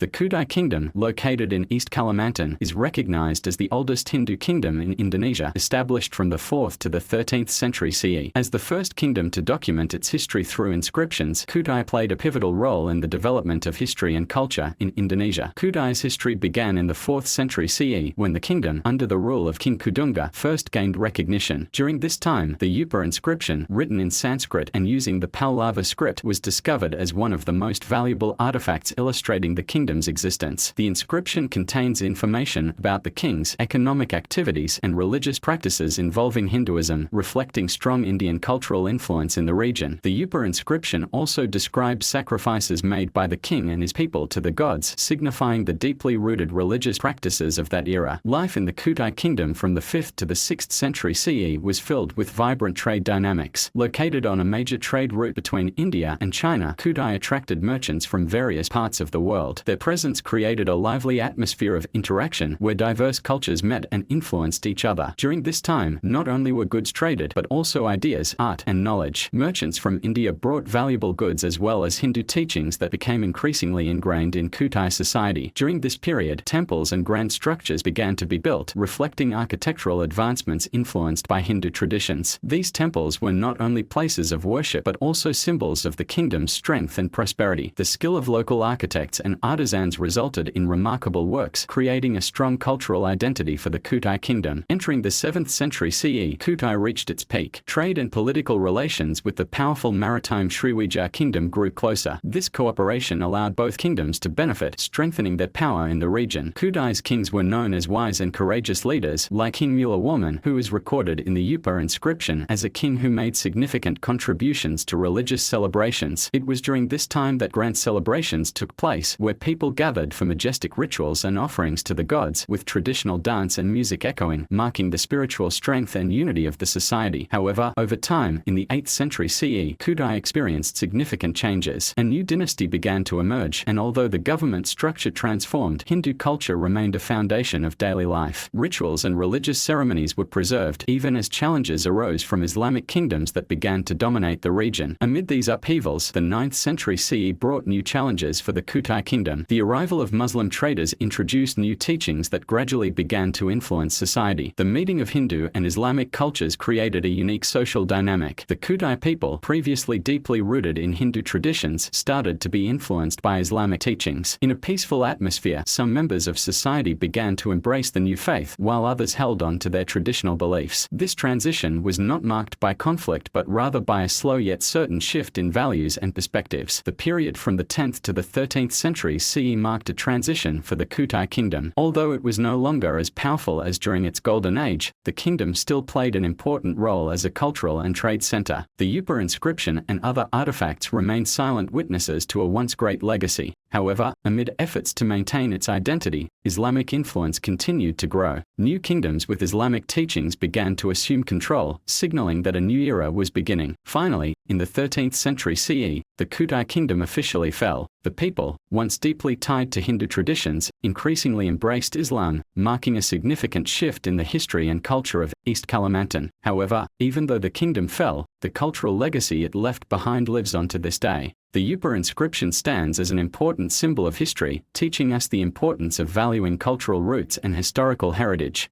The Kutai Kingdom, located in East Kalimantan, is recognized as the oldest Hindu kingdom in Indonesia, established from the 4th to the 13th century CE. As the first kingdom to document its history through inscriptions, Kutai played a pivotal role in the development of history and culture in Indonesia. Kutai's history began in the 4th century CE, when the kingdom, under the rule of King Kudunga, first gained recognition. During this time, the Yupa inscription, written in Sanskrit and using the Pallava script, was discovered as one of the most valuable artifacts illustrating the kingdom's existence. The inscription contains information about the king's economic activities and religious practices involving Hinduism, reflecting strong Indian cultural influence in the region. The Yupa inscription also describes sacrifices made by the king and his people to the gods, signifying the deeply rooted religious practices of that era. Life in the Kutai kingdom from the 5th to the 6th century CE was filled with vibrant trade dynamics. Located on a major trade route between India and China, Kutai attracted merchants from various parts of the world. Their presence created a lively atmosphere of interaction where diverse cultures met and influenced each other. During this time, not only were goods traded, but also ideas, art, and knowledge. Merchants from India brought valuable goods as well as Hindu teachings that became increasingly ingrained in Kutai society. During this period, temples and grand structures began to be built, reflecting architectural advancements influenced by Hindu traditions. These temples were not only places of worship but also symbols of the kingdom's strength and prosperity. The skill of local architects and artisans resulted in remarkable works, creating a strong cultural identity for the Kutai kingdom. Entering the 7th century CE, Kutai reached its peak. Trade and political relations with the powerful maritime Sriwijaya kingdom grew closer. This cooperation allowed both kingdoms to benefit, strengthening their power in the region. Kutai's kings were known as wise and courageous leaders, like King Mulawarman, who is recorded in the Yupa inscription as a king who made significant contributions to religious celebrations. It was during this time that grand celebrations took place, where people gathered for majestic rituals and offerings to the gods, with traditional dance and music echoing, marking the spiritual strength and unity of the society. However, over time, in the 8th century CE, Kutai experienced significant changes. A new dynasty began to emerge, and although the government structure transformed, Hindu culture remained a foundation of daily life. Rituals and religious ceremonies were preserved, even as challenges arose from Islamic kingdoms that began to dominate the region. Amid these upheavals, the 9th century CE brought new challenges for the Kutai kingdom. The arrival of Muslim traders introduced new teachings that gradually began to influence society. The meeting of Hindu and Islamic cultures created a unique social dynamic. The Kutai people, previously deeply rooted in Hindu traditions, started to be influenced by Islamic teachings. In a peaceful atmosphere, some members of society began to embrace the new faith, while others held on to their traditional beliefs. This transition was not marked by conflict but rather by a slow yet certain shift in values and perspectives. The period from the 10th to the 13th century CE marked a transition for the Kutai kingdom. Although it was no longer as powerful as during its golden age, the kingdom still played an important role as a cultural and trade center. The Yupa inscription and other artifacts remain silent witnesses to a once great legacy. However, amid efforts to maintain its identity, Islamic influence continued to grow. New kingdoms with Islamic teachings began to assume control, signaling that a new era was beginning. Finally, in the 13th century CE, the Kutai kingdom officially fell. The people, once deeply tied to Hindu traditions, increasingly embraced Islam, marking a significant shift in the history and culture of East Kalimantan. However, even though the kingdom fell, the cultural legacy it left behind lives on to this day. The Yupa inscription stands as an important symbol of history, teaching us the importance of valuing cultural roots and historical heritage.